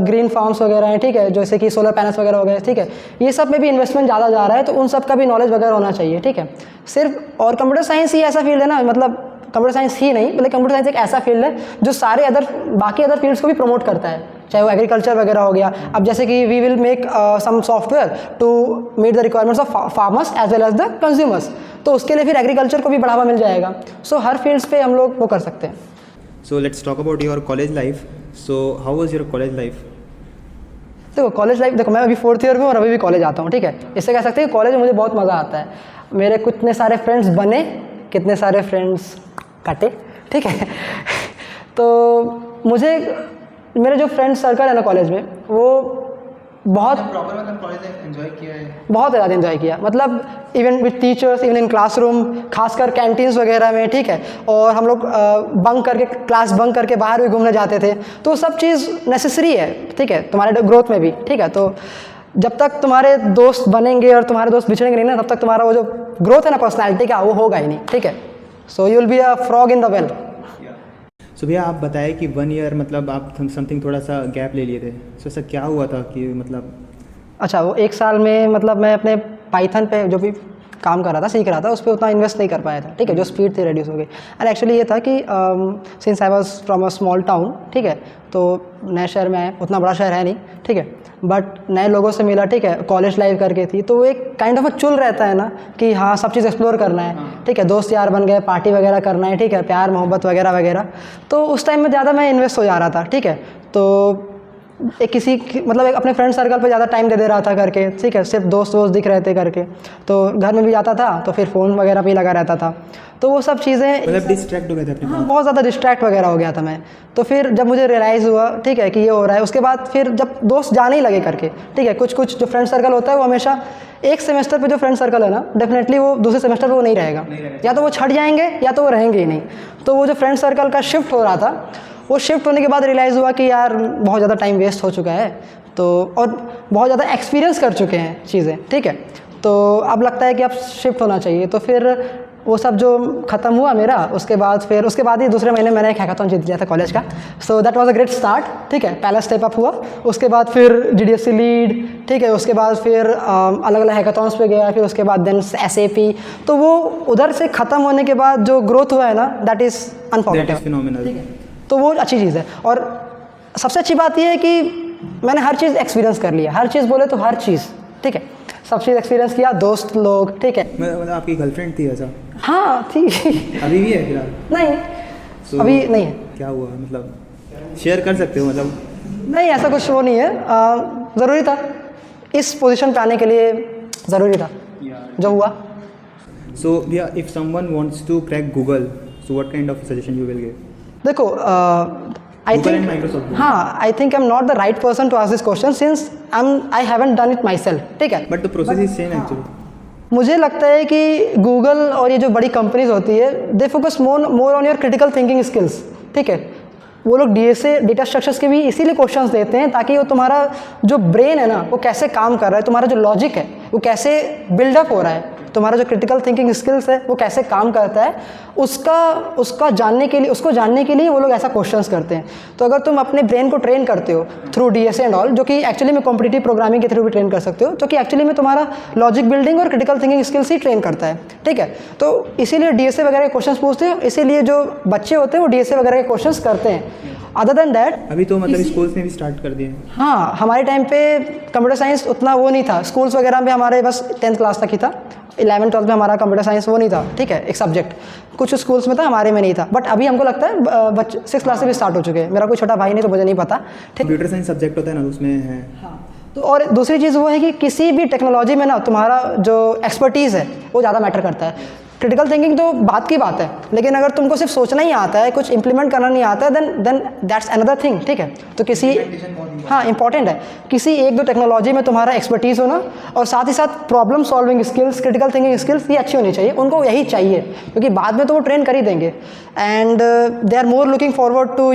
ग्रीन फार्म्स वगैरह हैं, ठीक है, जैसे कि सोलर पैनल्स वगैरह हो गए, ठीक है, ये सब में भी इन्वेस्टमेंट ज़्यादा जा रहा है, तो उन सब का भी नॉलेज वगैरह होना चाहिए, ठीक है। सिर्फ और कंप्यूटर साइंस ही ऐसा फील्ड है ना, मतलब कंप्यूटर साइंस ही नहीं, बल्कि कंप्यूटर साइंस एक ऐसा फील्ड है जो सारे बाकी अदर फील्ड्स को भी प्रमोट करता है, चाहे वो एग्रीकल्चर वगैरह हो गया। अब जैसे कि we will make some software to meet the requirements of farmers as well as the consumers, तो उसके लिए फिर एग्रीकल्चर को भी बढ़ावा मिल जाएगा। सो हर फील्ड्स पे हम लोग वो कर सकते हैं। So let's talk about your college life. So how was your college life? देखो कॉलेज लाइफ, देखो मैं अभी 4th ईयर में और अभी भी कॉलेज आता हूँ, ठीक है। इससे कह सकते हैं कि कॉलेज में मुझे बहुत मज़ा आता है। मेरे कितने सारे फ्रेंड्स बने, कितने सारे फ्रेंड्स कटे, ठीक है। तो मुझे मेरे जो फ्रेंड सर्कल है ना कॉलेज में, वो बहुत प्रॉपर मतलब कॉलेज लाइफ एंजॉय किया है? बहुत ज़्यादा एंजॉय किया, मतलब even with teachers, even in classroom, खासकर कैंटीन्स वगैरह में, ठीक है। और हम लोग क्लास बंक करके बाहर भी घूमने जाते थे, तो सब चीज़ नेसेसरी है, ठीक है, तुम्हारे ग्रोथ में भी, ठीक है। तो जब तक तुम्हारे दोस्त बनेंगे और तुम्हारे दोस्त बिछड़ेंगे नहीं ना, तब तक तुम्हारा वो जो ग्रोथ है ना पर्सनैलिटी का, वो होगा ही नहीं, ठीक है। So you will be a frog in the well. So भैया आप बताएं कि 1 ईयर मतलब आप समथिंग थोड़ा सा गैप ले लिए थे, सो ऐसा क्या हुआ था कि मतलब? अच्छा, वो 1 साल में मतलब मैं अपने पाइथन पे जो भी काम कर रहा था, सीख रहा था, उस पर उतना इन्वेस्ट नहीं कर पाया था, ठीक है, जो स्पीड थी रिड्यूस हो गई। एंड एक्चुअली ये था कि since I was from a small town, ठीक है, तो नए शहर में आए, उतना बड़ा शहर है नहीं, ठीक है, बट नए लोगों से मिला, ठीक है, कॉलेज लाइफ करके थी, तो एक काइंड ऑफ अ चुल रहता है ना कि हाँ सब चीज़ एक्सप्लोर करना है, ठीक है, दोस्त यार बन गए, पार्टी वगैरह करना है, ठीक है, प्यार मोहब्बत वगैरह वगैरह। तो उस टाइम में ज़्यादा मैं इन्वेस्ट हो जा रहा था, ठीक है। तो एक मतलब एक अपने फ्रेंड सर्कल पे ज़्यादा टाइम दे रहा था करके, ठीक है, सिर्फ दोस्त दिख रहे थे करके, तो घर में भी जाता था तो फिर फ़ोन वगैरह पे ही लगा रहता था, तो वो सब चीज़ें मतलब डिस्ट्रैक्ट हो गए थे अपने? हाँ, बहुत ज़्यादा डिस्ट्रैक्ट वगैरह हो गया था मैं। तो फिर जब मुझे रियलाइज़ हुआ, ठीक है, कि ये हो रहा है, उसके बाद फिर जब दोस्त जाने ही लगे करके, ठीक है, कुछ जो फ्रेंड सर्कल होता है वो हमेशा एक सेमेस्टर पे जो फ्रेंड सर्कल है ना, डेफिनेटली वो दूसरे सेमेस्टर पे वो नहीं रहेगा, या तो वो छट जाएंगे या तो वो रहेंगे ही नहीं। तो वो जो फ्रेंड सर्कल का शिफ्ट हो रहा था, वो शिफ्ट होने के बाद रियलाइज़ हुआ कि यार बहुत ज़्यादा टाइम वेस्ट हो चुका है, तो और बहुत ज़्यादा एक्सपीरियंस कर चुके हैं चीज़ें, ठीक है, तो अब लगता है कि अब शिफ्ट होना चाहिए। तो फिर वो सब जो ख़त्म हुआ मेरा, उसके बाद ही दूसरे महीने मैंने एक हैकाथॉन जीत लिया था कॉलेज का। So that was a great start, ठीक है, पहला स्टेप अप हुआ। उसके बाद फिर GDSC लीड, ठीक है, उसके बाद फिर अलग अलग हैकाथॉन्स पे गया, फिर उसके बाद देन SAP। तो वो उधर से ख़त्म होने के बाद जो ग्रोथ हुआ है ना, दैट इज़ अनफॉरगेटेबल, तो वो अच्छी चीज़ है। और सबसे अच्छी बात यह है कि मैंने हर चीज़ एक्सपीरियंस कर लिया, हर चीज़ बोले तो हर चीज़, ठीक है, सब चीज़ एक्सपीरियंस किया, दोस्त लोग, ठीक है। मतलब आपकी गर्लफ्रेंड थी ऐसा? हाँ थी। अभी भी है फिलहाल? नहीं, अभी नहीं है। क्या हुआ मतलब? शेयर कर सकते हो मतलब? नहीं, ऐसा कुछ वो नहीं है, ज़रूरी था इस पोजीशन पे आने के लिए, ज़रूरी था जो हुआ। So yeah, if someone wants to crack Google, so what kind of suggestion you will give? देखो, I Google and think, Microsoft. हाँ, I think I am not the right person to ask this question since I haven't done it myself, ठीक है। But the process is same actually. मुझे लगता है कि गूगल और ये जो बड़ी कंपनीज होती है, they focus more on your critical thinking skills, ठीक है। वो लोग डीएसए डेटा स्ट्रक्चर्स के भी इसीलिए क्वेश्चंस देते हैं ताकि वो तुम्हारा जो ब्रेन है ना वो कैसे काम कर रहा है, तुम्हारा जो लॉजिक है वो कैसे बिल्डअप हो रहा है, तुम्हारा जो क्रिटिकल थिंकिंग स्किल्स है वो कैसे काम करता है, उसको जानने के लिए वो लोग ऐसा क्वेश्चंस करते हैं। तो अगर तुम अपने ब्रेन को ट्रेन करते हो थ्रू डीएसए एंड ऑल, जो कि एक्चुअली में कॉम्पिटिटिव प्रोग्रामिंग के थ्रू भी ट्रेन कर सकते हो, जो कि एक्चुअली में तुम्हारा लॉजिक बिल्डिंग और क्रिटिकल थिंकिंग स्किल्स ही ट्रेन करता है, ठीक है। तो इसीलिए डीएसए वगैरह के क्वेश्चंस पूछते हो, इसीलिए जो बच्चे होते हैं वो डीएसए वगैरह के क्वेश्चंस करते हैं। अदर देन दैट अभी तो मतलब स्कूल्स में भी स्टार्ट कर दिए। हाँ, हमारे टाइम पे कंप्यूटर साइंस उतना वो नहीं था, स्कूल्स वगैरह में हमारे बस 10th क्लास तक ही था, 11th 12th में हमारा कंप्यूटर साइंस वो नहीं था, ठीक है, एक सब्जेक्ट कुछ स्कूल्स में था, हमारे में नहीं था। बट अभी हमको लगता है बच्चे 6th क्लास से भी स्टार्ट हो चुके हैं। मेरा कोई छोटा भाई नहीं तो मुझे नहीं पता, ठीक। कंप्यूटर साइंस सब्जेक्ट होता है ना, उसमें है। हाँ, तो और दूसरी चीज़ वो है कि किसी भी टेक्नोलॉजी में ना तुम्हारा जो एक्सपर्टीज़ है वो ज़्यादा मैटर करता है। क्रिटिकल थिंकिंग तो बात की बात है, लेकिन अगर तुमको सिर्फ सोचना ही आता है, कुछ इंप्लीमेंट करना नहीं आता है, देन दैट्स अनदर थिंग, ठीक है। तो किसी, हाँ, इंपॉर्टेंट है, किसी एक दो टेक्नोलॉजी में तुम्हारा एक्सपर्टीज़ होना और साथ ही साथ problem solving skills, critical thinking skills, ये अच्छी होनी चाहिए। उनको यही चाहिए क्योंकि बाद में तो वो ट्रेन कर ही देंगे। And they are more looking forward to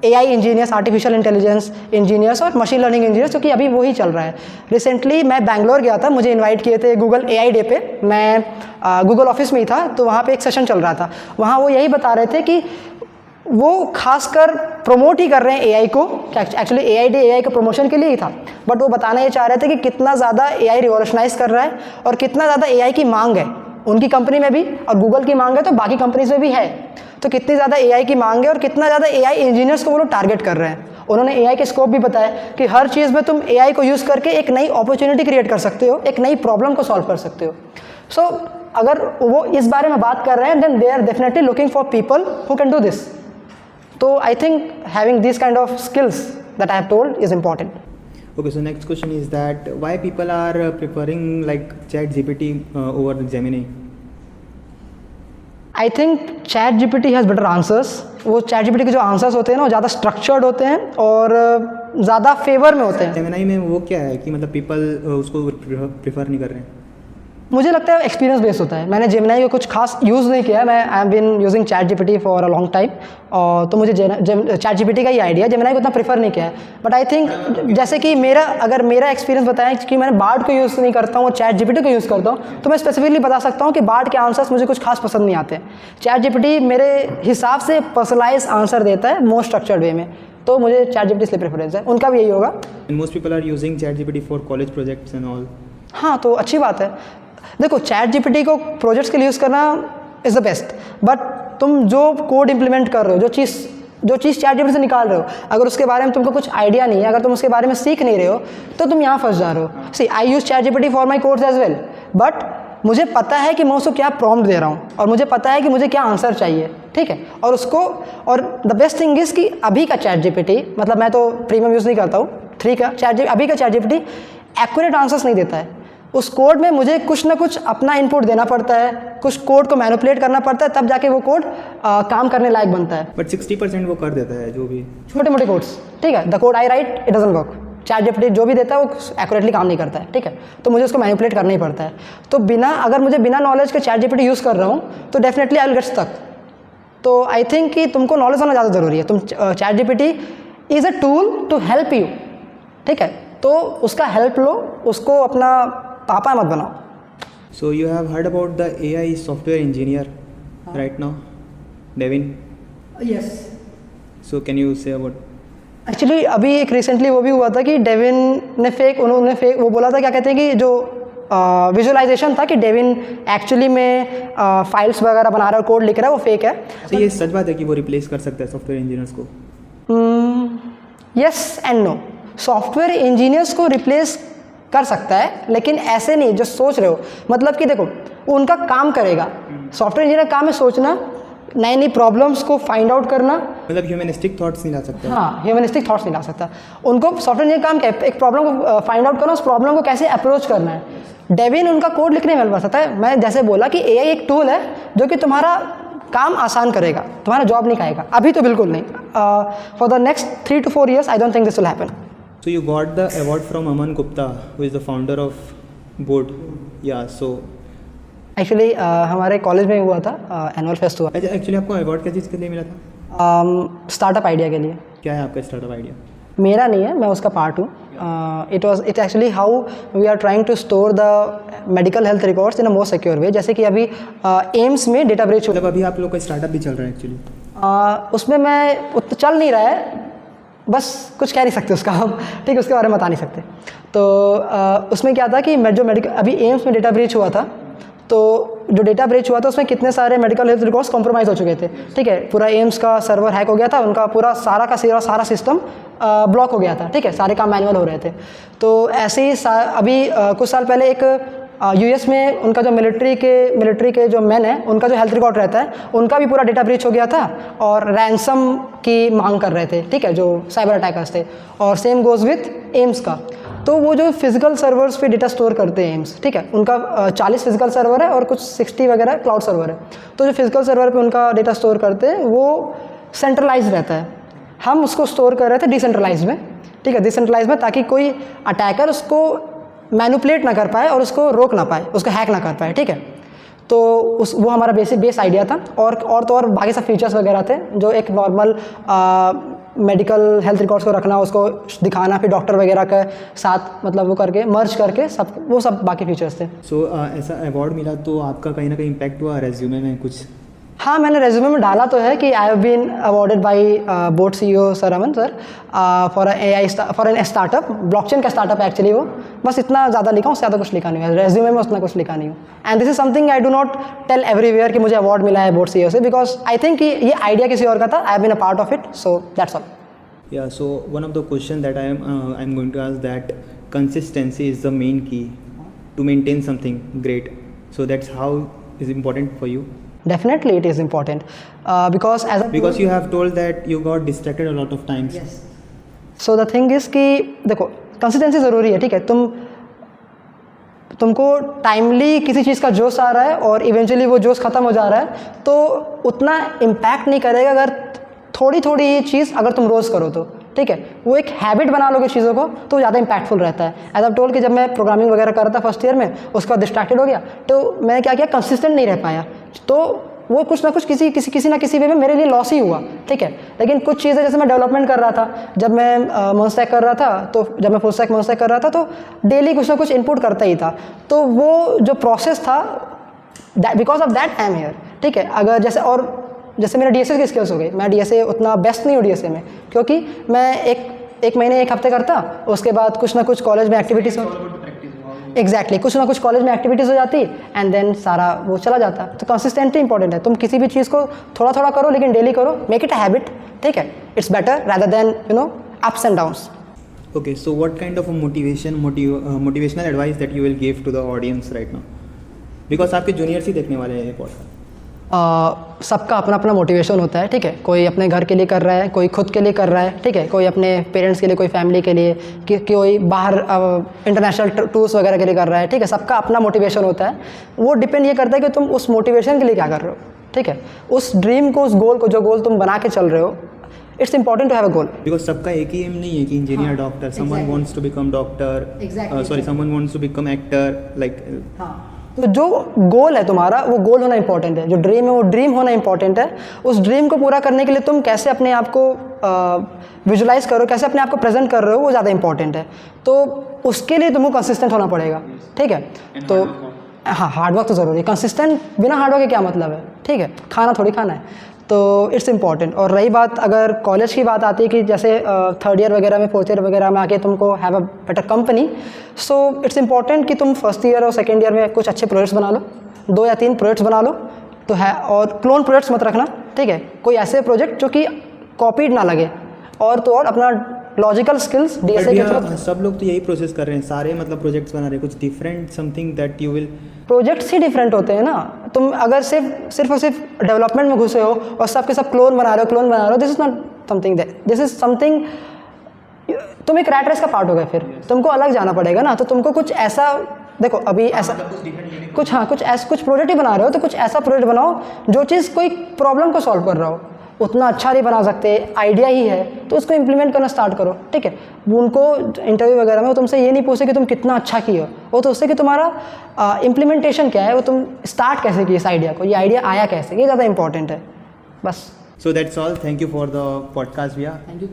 AI engineers, artificial intelligence engineers और मशीन लर्निंग इंजीनियर्स, क्योंकि अभी वही चल रहा है। रिसेंटली मैं बैंगलोर गया था, मुझे इनवाइट किए थे गूगल AI डे पे, मैं गूगल ऑफिस में ही था, तो वहाँ पे एक सेशन चल रहा था। वहाँ वो यही बता रहे थे कि वो खासकर प्रमोट ही कर रहे हैं AI को, एक्चुअली AI डे AI के प्रमोशन के लिए ही था, बट वो बताना ये चाह रहे थे कि कितना ज़्यादा AI रिवॉल्यूशनाइज कर रहा है और कितना ज़्यादा AI की मांग है उनकी कंपनी में भी, और गूगल की मांग है तो बाकी कंपनीज में भी है। तो कितनी ज़्यादा AI की मांग है और कितना ज़्यादा AI इंजीनियर्स को वो लोग टारगेट कर रहे हैं। उन्होंने AI के स्कोप भी बताया कि हर चीज़ में तुम AI को यूज़ करके एक नई अपॉर्चुनिटी क्रिएट कर सकते हो, एक नई प्रॉब्लम को सॉल्व कर सकते हो। सो अगर वो इस बारे में बात कर रहे हैं, then they are definitely looking for people who can do this. तो I think having this kind of skills that I have told is important. Okay, so next question is that why people are preferring like ChatGPT over Gemini? I think chat GPT has better answers. वो चैट जीपीटी के जो आंसर्स होते हैं ना वो ज़्यादा स्ट्रक्चर्ड होते हैं और ज़्यादा फेवर में होते हैं। जेमिनी में वो क्या है कि मतलब पीपल उसको प्रेफर नहीं कर रहे हैं? मुझे लगता है एक्सपीरियंस बेस्ड होता है। मैंने जेमिनी को कुछ खास यूज़ नहीं किया है, मैं I have been using chat GPT for a long time, और तो मुझे चैट जीपीटी का ही आइडिया, जेमिनी को उतना प्रेफर नहीं किया है। बट आई थिंक जैसे कि अगर मेरा एक्सपीरियंस बताएं कि मैंने बार्ड को यूज़ नहीं करता हूँ और चैट जीपीटी को यूज़ करता हूँ, तो मैं स्पेसिफिकली बता सकता हूँ कि बार्ड के आंसर्स मुझे कुछ खास पसंद नहीं आते। चैट जीपीटी मेरे हिसाब से पर्सनलाइज आंसर देता है मोर स्ट्रक्चर्ड वे में, तो मुझे चैट जीपीटी इसलिए प्रेफरेंस है। उनका भी यही होगा। Most people are using chat GPT for college projects and all. हाँ, तो अच्छी बात है। देखो, चैट जीपीटी को प्रोजेक्ट्स के लिए यूज़ करना इज़ द बेस्ट, बट तुम जो कोड इंप्लीमेंट कर रहे हो, जो चीज़ चैट जीपीटी से निकाल रहे हो, अगर उसके बारे में तुमको कुछ आइडिया नहीं है, अगर तुम उसके बारे में सीख नहीं रहे हो, तो तुम यहाँ फंस जा रहे हो। See, I use chat GPT for my course as well, but मुझे पता है कि मैं उसको क्या प्रॉम्प्ट दे रहा हूँ और मुझे पता है कि मुझे क्या आंसर चाहिए, ठीक है। और द बेस्ट थिंग इज़ कि अभी का चैट जीपीटी, मतलब मैं तो प्रीमियम यूज़ नहीं करता हूँ, अभी का चैट जीपीटी एक्यूरेट आंसर्स नहीं देता है। उस कोड में मुझे कुछ ना कुछ अपना इनपुट देना पड़ता है, कुछ कोड को मैनिपुलेट करना पड़ता है, तब जाके वो कोड काम करने लायक बनता है। बट 60% वो कर देता है, जो भी छोटे मोटे कोड्स, ठीक है। The code I right it doesn't work. Chat GPT जो भी देता है वो एक्यूरेटली काम नहीं करता है, ठीक है। तो मुझे उसको मैनिपुलेट करना ही पड़ता है। तो अगर मुझे बिना नॉलेज के चैट जीपीटी यूज़ कर रहा हूँ तो definitely I will get stuck. तो आई थिंक कि तुमको नॉलेज होना ज़्यादा ज़रूरी है। ChatGPT is a tool to help you, ठीक है। तो उसका हेल्प लो, उसको अपना पापा मत बनाओ। So you have heard about the AI software engineer right now, Devin? Yes. So can you say about? Actually अभी एक रिसेंटली वो भी हुआ था कि डेविन ने वो बोला था, क्या कहते हैं कि जो विजुअलाइजेशन था कि डेविन एक्चुअली में फाइल्स वगैरह बना रहा है, कोड लिख रहा है, वो फेक है। तो ये सच बात है कि वो रिप्लेस कर सकता है सॉफ्टवेयर इंजीनियर्स को? Yes and no. Software engineers को रिप्लेस कर सकता है, लेकिन ऐसे नहीं जो सोच रहे हो। मतलब कि देखो, वो उनका काम करेगा। सॉफ्टवेयर इंजीनियर का काम है सोचना, नई नई प्रॉब्लम्स को फाइंड आउट करना। मतलब ह्यूमनिस्टिक थॉट्स नहीं ला सकते। हाँ, ह्यूमनिस्टिक थॉट्स नहीं ला सकता। उनको सॉफ्टवेयर इंजीनियर काम क्या है, एक प्रॉब्लम को फाइंड आउट करना, उस प्रॉब्लम को कैसे अप्रोच करना है। डेविन उनका कोड लिखने में हेल्प कर सकता है। मैं जैसे बोला कि एआई एक टूल है जो कि तुम्हारा काम आसान करेगा, तुम्हारा जॉब नहीं खाएगा। अभी तो बिल्कुल नहीं। For the next 3 to 4 years I don't think this will happen. So you got the award from Aman Gupta, who is the founder of Board. Yeah, so actually हमारे कॉलेज में हुआ था, एनुअल फेस्ट हुआ। एक्चुअली आपको अवार्ड किस चीज़ के लिए मिला था? स्टार्टअप आइडिया के लिए। क्या है आपका स्टार्टअप आइडिया? मेरा नहीं है, मैं उसका पार्ट हूँ। It actually how we are trying to store the medical health records in a more secure way. जैसे कि अभी एम्स में डेटा ब्रीच मतलब अभी आप लोग का स्टार्टअप भी चल रहा है एक्चुअली? उसमें मैं चल नहीं रहा है, बस कुछ कह नहीं सकते उसका हम, ठीक है, उसके बारे में बता नहीं सकते। तो उसमें क्या था कि जो मेडिकल अभी एम्स में डेटा ब्रीच हुआ था, तो जो डेटा ब्रीच हुआ था उसमें कितने सारे मेडिकल हेल्थ रिकॉर्ड्स कॉम्प्रोमाइज़ हो चुके थे, ठीक है। पूरा एम्स का सर्वर हैक हो गया था, उनका पूरा सारा सिस्टम ब्लॉक हो गया था, ठीक है, सारे काम मैनुअल हो रहे थे। तो ऐसे ही अभी कुछ साल पहले एक यूएस में उनका जो मिलिट्री के जो मैन है, उनका जो हेल्थ रिकॉर्ड रहता है, उनका भी पूरा डेटा ब्रीच हो गया था और रैंसम की मांग कर रहे थे, ठीक है, जो साइबर अटैकर्स थे। और सेम गोज़ विथ एम्स का। तो वो जो फिजिकल सर्वर्स पे डेटा स्टोर करते हैं एम्स, ठीक है, उनका 40 फिजिकल सर्वर है और कुछ 60 वगैरह क्लाउड सर्वर है। तो जो फिजिकल सर्वर पे उनका डेटा स्टोर करते हैं वो सेंट्रलाइज रहता है। हम उसको स्टोर कर रहे थे डिसेंट्रलाइज में, ठीक है, डिसेंट्रलाइज में, ताकि कोई अटैकर उसको मैनिपुलेट ना कर पाए और उसको रोक ना पाए, उसको हैक ना कर पाए, ठीक है। तो वो हमारा बेस आइडिया था। और बाकी सब फीचर्स वगैरह थे जो एक नॉर्मल मेडिकल हेल्थ रिकॉर्ड्स को रखना, उसको दिखाना, फिर डॉक्टर वगैरह के साथ मतलब वो करके मर्ज करके सब बाकी फीचर्स थे। सो ऐसा अवार्ड मिला तो आपका कहीं ना कहीं इम्पैक्ट हुआ रेज्यूमे में कुछ? हाँ, मैंने रेज्यूमे में डाला तो है कि I have been awarded by board CEO sir Aman sir for an startup, blockchain का स्टार्टअप है एक्चुअली वो। बस इतना ज़्यादा लिखा हूँ, उससे ज़्यादा कुछ लिखा नहीं है रेज्यूमे में, उतना कुछ लिखा नहीं हूँ। And this is something I do not tell everywhere कि मुझे अवार्ड मिला है बोर्ड CEO से, बिकॉज आई थिंक कि ये आइडिया किसी और का था, I have been a part of it, so that's all. Yeah, so one of the question that I'm going to ask, that consistency is the main key to maintain something great. So that's how is important for you? Definitely it is important because you have told that you got distracted a lot of times. Yes. So the thing is कि देखो consistency ज़रूरी है, ठीक है। तुमको टाइमली किसी चीज़ का जोश आ रहा है और इवेंचुअली वो जोश ख़त्म हो जा रहा है, तो उतना इम्पैक्ट नहीं करेगा अगर थोड़ी थोड़ी चीज़ अगर तुम रोज़ करो तो, ठीक है। वो एक हैबिट बना लोगे चीज़ों को तो ज़्यादा इंपैक्टफुल रहता है। एज आई टोल्ड कि जब मैं प्रोग्रामिंग वगैरह कर रहा था फर्स्ट ईयर में, उसके बाद डिस्ट्रैक्टेड हो गया, तो मैंने क्या किया, कंसिस्टेंट नहीं रह पाया, तो वो कुछ ना कुछ किसी ना किसी वे में मेरे लिए लॉस ही हुआ, ठीक है। लेकिन कुछ चीज़ें जैसे मैं डेवलपमेंट कर रहा था, जब मैं मोनस्टैक कर रहा था, तो जब मैं फुल स्टैक मोनस्टैक कर रहा था, तो डेली कुछ ना कुछ इनपुट करता ही था। तो वो जो प्रोसेस था, because of that I am here, ठीक है। अगर जैसे मेरे DSA की स्किल्स हो गई, मैं DSA उतना बेस्ट नहीं हूँ DSA में, क्योंकि मैं एक महीने एक हफ्ते करता, उसके बाद कुछ ना कुछ कॉलेज में एक्टिविटीज़ एग्जैक्टली कुछ ना कुछ कॉलेज में एक्टिविटीज़ हो जाती, एंड देन सारा वो चला जाता। तो कंसिस्टेंटली इंपॉर्टेंट है। तुम किसी भी चीज़ को थोड़ा थोड़ा करो, लेकिन डेली करो, मेक इट अ हैबिट, ठीक है। It's better rather than ups and downs. Okay, so what kind of a motivational advice that you will give to the audience right now? Because आपके जूनियर्स ही देखने वाले हैं ये पॉडकास्ट। सबका अपना अपना मोटिवेशन होता है, ठीक है। कोई अपने घर के लिए कर रहा है, कोई खुद के लिए कर रहा है, ठीक है। कोई अपने पेरेंट्स के लिए, कोई फैमिली के लिए, कोई बाहर इंटरनेशनल टूर्स वगैरह के लिए कर रहा है, ठीक है। सबका अपना मोटिवेशन होता है। वो डिपेंड ये करता है कि तुम उस मोटिवेशन के लिए क्या कर रहे हो, ठीक है। उस ड्रीम को, उस गोल को, जो गोल तुम बना के चल रहे हो, it's important to have a goal. Because सबका एक ही एम नहीं है कि engineer, doctor, someone wants to become doctor, someone wants to become actor, like. तो जो गोल है तुम्हारा, वो गोल होना इंपॉर्टेंट है। जो ड्रीम है, वो ड्रीम होना इंपॉर्टेंट है। उस ड्रीम को पूरा करने के लिए तुम कैसे अपने आप को विजुलाइज करो, कैसे अपने आप को प्रेजेंट कर रहे हो, वो ज़्यादा इंपॉर्टेंट है। तो उसके लिए तुमको कंसिस्टेंट होना पड़ेगा, ठीक है। तो हाँ, हार्डवर्क तो ज़रूरी है। कंसिस्टेंट बिना हार्डवर्क के क्या मतलब है, ठीक है। खाना थोड़ी खाना है, तो इट्स इंपॉर्टेंट। और रही बात अगर कॉलेज की बात आती है कि जैसे थर्ड ईयर वगैरह में, फोर्थ ईयर वगैरह में आके तुमको have a better company, so it's important कि तुम फर्स्ट ईयर और सेकेंड ईयर में कुछ अच्छे प्रोजेक्ट्स बना लो, 2 या 3 प्रोजेक्ट्स बना लो तो है। और क्लोन प्रोजेक्ट्स मत रखना, ठीक है। कोई ऐसे प्रोजेक्ट जो कि कॉपीड ना लगे, और तो और अपना लॉजिकल स्किल्स But डीएसए के भैया थ्रू सब लोग तो यही प्रोसेस कर रहे हैं, सारे मतलब प्रोजेक्ट्स बना रहे हैं, कुछ different something that you will. Projects he different होते हैं ना। तुम अगर सिर्फ और सिर्फ डेवलपमेंट में घुसे हो और सबके सब क्लोन बना रहे हो, this is not something that, this is something, तुम एक रैट रेस का पार्ट हो गए, फिर तुमको अलग जाना पड़ेगा ना। तो तुमको कुछ ऐसा, देखो अभी ऐसा कुछ प्रोजेक्ट ही बना रहे हो, तो कुछ ऐसा प्रोजेक्ट बनाओ जो चीज़ कोई प्रॉब्लम को सॉल्व कर रहा हो। उतना अच्छा नहीं बना सकते, आइडिया ही है तो उसको इम्प्लीमेंट करना स्टार्ट करो, ठीक है। वो उनको इंटरव्यू वगैरह में वो तुमसे ये नहीं पूछे कि तुम कितना अच्छा किए हो, वो तो उससे कि तुम्हारा इम्प्लीमेंटेशन क्या है, वो तुम स्टार्ट कैसे किए इस आइडिया को, ये आइडिया आया कैसे, ये ज़्यादा इंपॉर्टेंट है बस। So that's all. Thank you for the podcast, भैया. Thank you.